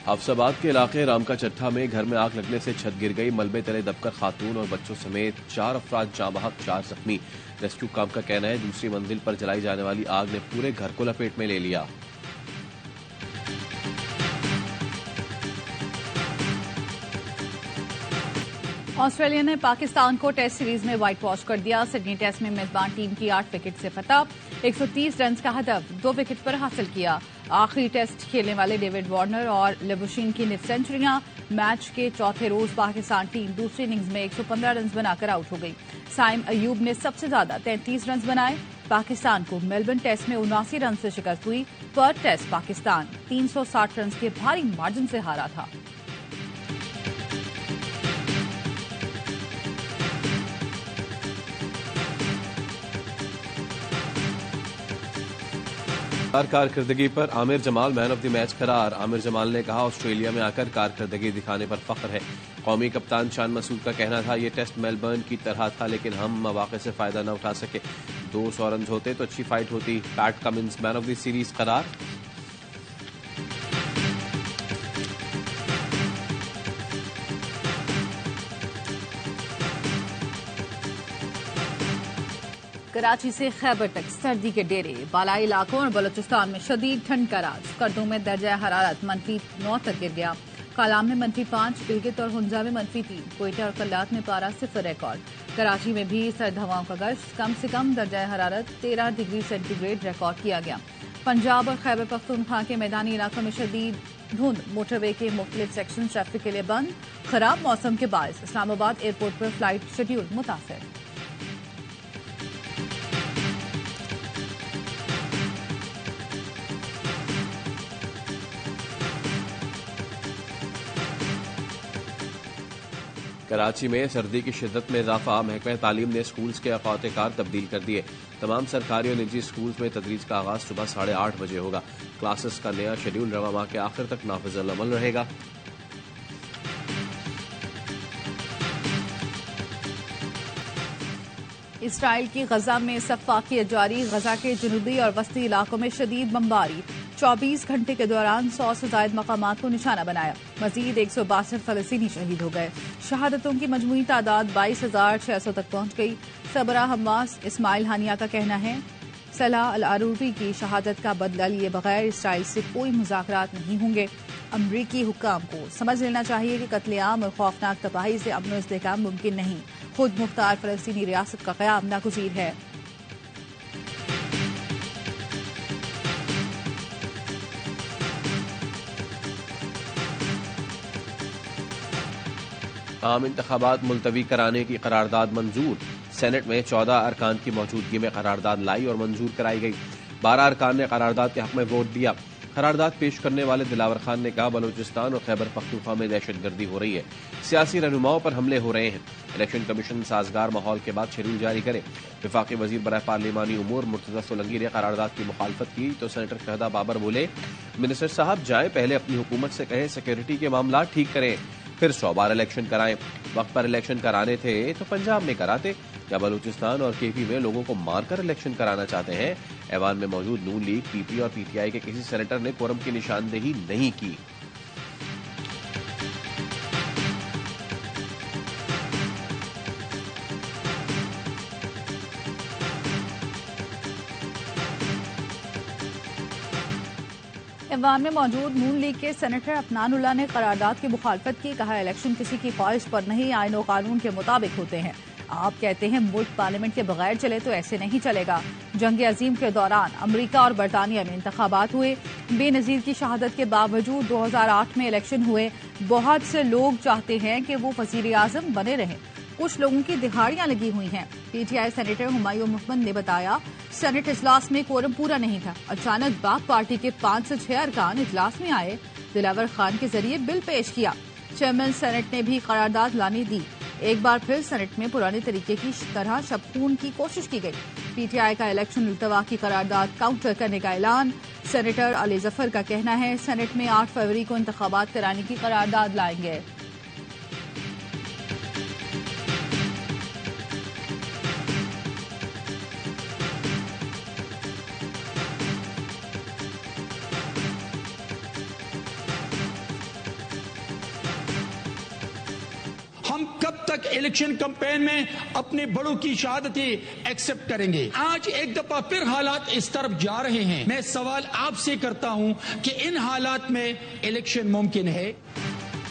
حفص آباد کے علاقے رام کا چٹھا میں گھر میں آگ لگنے سے چھت گر گئی. ملبے تلے دب کر خاتون اور بچوں سمیت 4 افراد جاں بحق، 4 زخمی. ریسکیو کام کا کہنا ہے دوسری منزل پر جلائی جانے والی آگ نے پورے گھر کو لپیٹ میں لے لیا. آسٹریلیا نے پاکستان کو ٹیسٹ سیریز میں وائٹ واش کر دیا. سڈنی ٹیسٹ میں میزبان ٹیم کی 8 وکٹ سے فتح. 130 رنز کا ہدف 2 وکٹ پر حاصل کیا. آخری ٹیسٹ کھیلنے والے ڈیوڈ وارنر اور لیبوشین کی نصف سنچریاں. میچ کے چوتھے روز پاکستان ٹیم دوسری اننگز میں 115 رنز بنا کر آؤٹ ہو گئی. سائم ایوب نے سب سے زیادہ 33 رنز بنائے. پاکستان کو میلبرن ٹیسٹ میں 79 رنز سے شکست ہوئی. پر ٹیسٹ پاکستان 360 رنز کے بھاری مارجن سے ہارا تھا. کارکردگی پر عامر جمال مین آف دی میچ قرار. عامر جمال نے کہا آسٹریلیا میں آ کر کارکردگی دکھانے پر فخر ہے. قومی کپتان شان مسعود کا کہنا تھا یہ ٹیسٹ میلبرن کی طرح تھا لیکن ہم مواقع سے فائدہ نہ اٹھا سکے. 200 رنز ہوتے تو اچھی فائٹ ہوتی. Pat Cummins man of the series قرار. کراچی سے خیبر تک سردی کے ڈیرے. بالائی علاقوں اور بلوچستان میں شدید ٹھنڈ کا راج. کردوں میں درجہ حرارت -9 تک گر گیا. کالام میں -5، گلگت اور ہنزا میں -3، کوئٹہ اور کلات میں پارہ 0 ریکارڈ. کراچی میں بھی سرد ہواؤں کا گشت. کم سے کم درجہ حرارت 13 ڈگری سینٹی گریڈ ریکارڈ کیا گیا. پنجاب اور خیبر پختونخوا کے میدانی علاقوں میں شدید دھند. موٹر وے کے مختلف سیکشن ٹریفک کے لیے بند. خراب موسم کے باعث اسلام آباد ایئرپورٹ پر فلائٹ شیڈیول متاثر. کراچی میں سردی کی شدت میں اضافہ. محکمہ تعلیم نے اسکولز کے اوقات کار تبدیل کر دیے. تمام سرکاری اور نجی اسکولز میں تدریس کا آغاز صبح 8:30 بجے ہوگا. کلاسز کا نیا شیڈول رواں ماہ کے آخر تک نافذ العمل رہے گا. اسرائیل کی غزہ میں سفاکیت جاری. غزہ کے جنوبی اور وسطی علاقوں میں شدید بمباری. 24 گھنٹے کے دوران 100 سے زائد مقامات کو نشانہ بنایا. مزید 162 فلسطینی شہید ہو گئے. شہادتوں کی مجموعی تعداد 22,600 تک پہنچ گئی. سربراہ حماس اسماعیل ہانیہ کا کہنا ہے صلاح العروری کی شہادت کا بدلہ لیے بغیر اسرائیل سے کوئی مذاکرات نہیں ہوں گے. امریکی حکام کو سمجھ لینا چاہیے کہ قتل عام اور خوفناک تباہی سے امن و استحکام ممکن نہیں. خود مختار فلسطینی ریاست کا قیام ناگزیر ہے. عام انتخابات ملتوی کرانے کی قرارداد منظور. سینٹ میں 14 ارکان کی موجودگی میں قرارداد لائی اور منظور کرائی گئی. 12 ارکان نے قرارداد کے حق میں ووٹ دیا. قرارداد پیش کرنے والے دلاور خان نے کہا بلوچستان اور خیبر پختونخوا میں دہشت گردی ہو رہی ہے. سیاسی رہنماؤں پر حملے ہو رہے ہیں. الیکشن کمیشن سازگار ماحول کے بعد شیڈول جاری کرے. وفاقی وزیر برائے پارلیمانی امور مرتضی سولنگی نے قرارداد کی مخالفت کی تو سینیٹر شہدا بابر بولے منسٹر صاحب جائیں پہلے اپنی حکومت سے کہیں سیکیورٹی کے معاملات ٹھیک کریں پھر 100 بار الیکشن کرائیں. وقت پر الیکشن کرانے تھے تو پنجاب میں کراتے. کیا بلوچستان اور کے پی میں لوگوں کو مار کر الیکشن کرانا چاہتے ہیں؟ ایوان میں موجود نون لیگ، پی پی اور پی ٹی آئی کے کسی سینیٹر نے کورم کی نشاندہی نہیں کی. ایوان میں موجود نون لیگ کے سینیٹر عفنان اللہ نے قرارداد کی مخالفت کی. کہا الیکشن کسی کی خواہش پر نہیں، آئین و قانون کے مطابق ہوتے ہیں. آپ کہتے ہیں ملک پارلیمنٹ کے بغیر چلے تو ایسے نہیں چلے گا. جنگ عظیم کے دوران امریکہ اور برطانیہ میں انتخابات ہوئے. بے نظیر کی شہادت کے باوجود 2008 میں الیکشن ہوئے. بہت سے لوگ چاہتے ہیں کہ وہ وزیر اعظم بنے رہیں. کچھ لوگوں کی دہاڑیاں لگی ہوئی ہیں. P T I senator Humayun Muhammad نے بتایا سینٹ اجلاس میں کورم پورا نہیں تھا. اچانک باغ پارٹی کے 5 سے 6 ارکان اجلاس میں آئے. دلاور خان کے ذریعے بل پیش کیا. چیئرمین سینٹ نے بھی قرارداد لانے دی. ایک بار پھر سینٹ میں پرانے طریقے کی طرح شب خون کی کوشش کی گئی. پی ٹی آئی کا الیکشن التوا کی قرارداد کاؤنٹر کرنے کا اعلان. سینیٹر علی ظفر کا کہنا ہے سینٹ میں 8 فروری کو انتخابات کرانے کی قرارداد لائیں گے. ہم کب تک الیکشن کمپین میں اپنے بڑوں کی شہادتیں ایکسپٹ کریں گے؟ آج ایک دفعہ پھر حالات اس طرف جا رہے ہیں. میں سوال آپ سے کرتا ہوں کہ ان حالات میں الیکشن ممکن ہے؟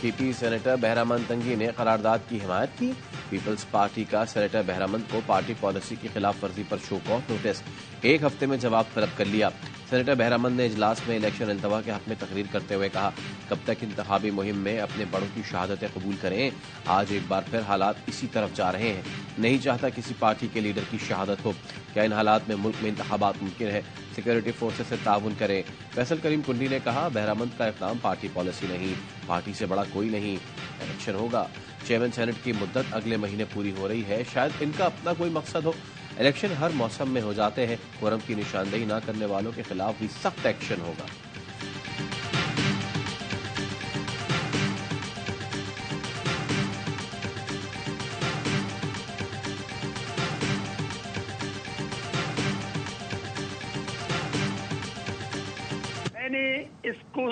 پی پی سینیٹر بہرامند تنگی نے قرارداد کی حمایت کی. پیپلز پارٹی کا سینیٹر بہرامند کو پارٹی پالیسی کی خلاف ورزی پر شو کاز نوٹس 1 ہفتے میں جواب طلب کر لیا. سینیٹر بہرامند نے اجلاس میں الیکشن التوا کے حق میں تقریر کرتے ہوئے کہا، کب تک انتخابی مہم میں اپنے بڑوں کی شہادتیں قبول کریں؟ آج ایک بار پھر حالات اسی طرف جا رہے ہیں. نہیں چاہتا کسی پارٹی کے لیڈر کی شہادت ہو. کیا ان حالات میں ملک میں انتخابات ممکن ہے؟ سیکورٹی فورسز سے تعاون کریں. فیصل کریم کنڈی نے کہا، بہرامند کا اقدام پارٹی پالیسی نہیں، پارٹی سے بڑا کوئی نہیں. الیکشن ہوگا. چیئرمین سینٹ کی مدت اگلے مہینے پوری ہو رہی ہے. شاید ان کا اپنا کوئی مقصد ہو. الیکشن ہر موسم میں ہو جاتے ہیں. قرم کی نشاندہی نہ کرنے والوں کے خلاف بھی سخت ایکشن ہوگا. میں نے اس کو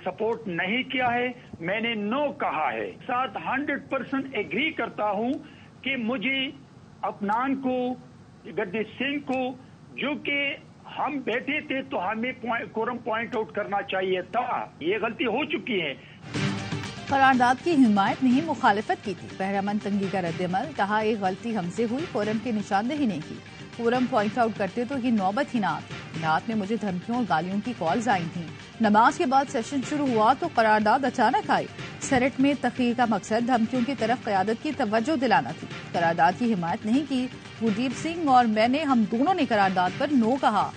سپورٹ نہیں کیا ہے، میں نے نو کہا ہے. ساتھ 100% ایگری کرتا ہوں کہ مجھے اپنان کو، گردش سنگھ کو، جو کہ ہم بیٹھے تھے تو ہمیں کورم پوائنٹ آؤٹ کرنا چاہیے تھا. یہ غلطی ہو چکی ہے. قرارداد کی حمایت نہیں، مخالفت کی تھی. بہرامند تنگی کا رد عمل، کہا ایک غلطی ہم سے ہوئی، کورم کی نشاندہی نہیں کی. کورم پوائنٹ آؤٹ کرتے تو یہ نوبت ہی نہ آتی. رات میں مجھے دھمکیوں اور گالیوں کی کالز آئی تھیں. نماز کے بعد سیشن شروع ہوا تو قرارداد اچانک آئی. سینٹ میں تقریر کا مقصد دھمکیوں کی طرف قیادت کی توجہ دلانا تھی. قرارداد کی حمایت نہیں کی. گردیپ سنگھ اور میں نے، ہم دونوں نے قرارداد پر نو کہا.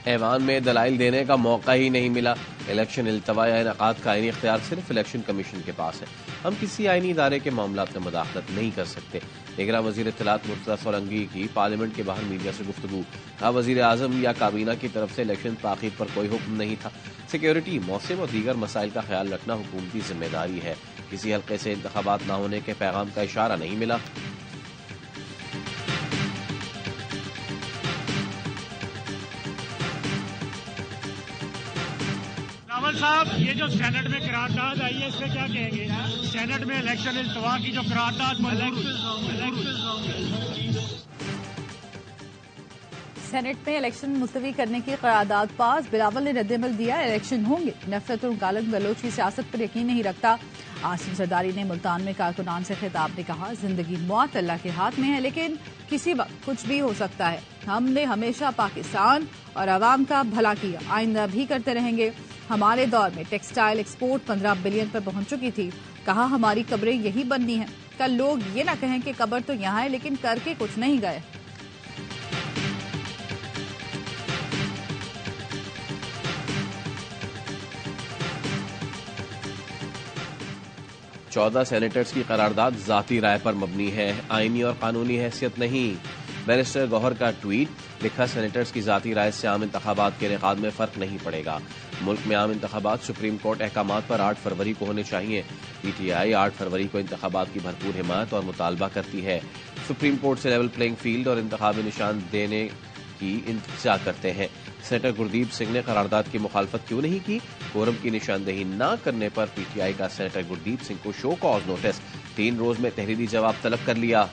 ایوان میں دلائل دینے کا موقع ہی نہیں ملا. الیکشن التوا یا انعقاد کا آئینی اختیار صرف الیکشن کمیشن کے پاس ہے. ہم کسی آئینی ادارے کے معاملات میں مداخلت نہیں کر سکتے. نگراں وزیر اطلاعات مرتضیٰ سولنگی کی پارلیمنٹ کے باہر میڈیا سے گفتگو. کہا، وزیر اعظم یا کابینہ کی طرف سے الیکشن تاخیر پر کوئی حکم نہیں تھا. سیکیورٹی، موسم اور دیگر مسائل کا خیال رکھنا حکومتی ذمہ داری ہے. کسی حلقے سے انتخابات نہ ہونے کے پیغام کا اشارہ نہیں ملا. راول صاحب، یہ جو سینٹ میں قرارداد آئی ہے اس پہ کیا کہیں گے؟ سینٹ میں الیکشن التوا کی جو قرارداد سینٹ میں الیکشن ملتوی کرنے کی قرارداد پاس. بلاول نے رد عمل دیا، الیکشن ہوں گے. نفرت اور گالن گلوچ کی سیاست پر یقین نہیں رکھتا. عاصم زرداری نے ملتان میں کارکنان سے خطاب میں کہا، زندگی موت اللہ کے ہاتھ میں ہے، لیکن کسی وقت کچھ بھی ہو سکتا ہے. ہم نے ہمیشہ پاکستان اور عوام کا بھلا کیا، آئندہ بھی کرتے رہیں گے. ہمارے دور میں ٹیکسٹائل ایکسپورٹ 15 بلین پر پہنچ چکی تھی. کہا، ہماری قبریں یہی بننی ہیں. کل لوگ یہ نہ کہیں کہ قبر تو یہاں ہے لیکن کر کے کچھ نہیں گئے. چودہ سینیٹرز کی قرارداد ذاتی رائے پر مبنی ہے، آئینی اور قانونی حیثیت نہیں. بیرسٹر گوہر کا ٹویٹ، لکھا، سینیٹرز کی ذاتی رائے سے عام انتخابات کے انعقاد میں فرق نہیں پڑے گا. ملک میں عام انتخابات سپریم کورٹ احکامات پر 8 فروری کو ہونے چاہیے. پی ٹی آئی 8 فروری کو انتخابات کی بھرپور حمایت اور مطالبہ کرتی ہے. سپریم کورٹ سے لیول پلینگ فیلڈ اور انتخابی نشان دینے کی انتظار کرتے ہیں. سینیٹر گردیپ سنگھ نے قرارداد کی مخالفت کیوں نہیں کی؟ کورم کی نشاندہی نہ کرنے پر پی ٹی آئی کا سینیٹر گردیپ سنگھ کو شو کاز نوٹس 3 روز میں تحریری جواب طلب کر لیا.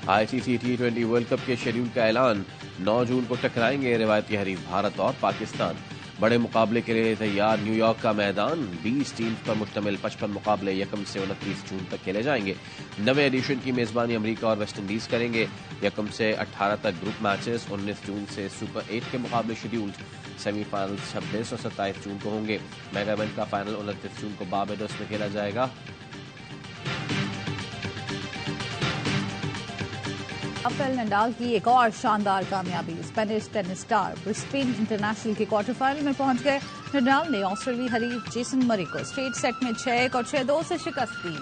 آئی سی سی T20 ورلڈ کپ کے شیڈول کا اعلان. 9 جون کو ٹکرائیں گے روایتی حریف بھارت اور پاکستان. بڑے مقابلے کے لیے تیار نیو یارک کا میدان. 20 ٹیمز پر مشتمل 55 مقابلے 1 سے 29 جون تک کھیلے جائیں گے. 9ویں ایڈیشن کی میزبانی امریکہ اور ویسٹ انڈیز کریں گے. 1 سے 18 تک گروپ میچز. 19 جون سے سپر 8 کے مقابلے شیڈیولڈ. سیمی فائنل 26 اور 27 جون کو ہوں گے. میگا ایونٹ کا فائنل 29 جون کو باربیڈوس میں کھیلا جائے گا. رافیل نڈال کی ایک اور شاندار کامیابی. Spanish tennis star Brisbane International کے کوارٹر فائنل میں پہنچ گئے. نڈال نے آسٹریلوی حریف جیسن مری کو اسٹریٹ سیٹ میں 6-1 اور 6-2 سے شکست دی.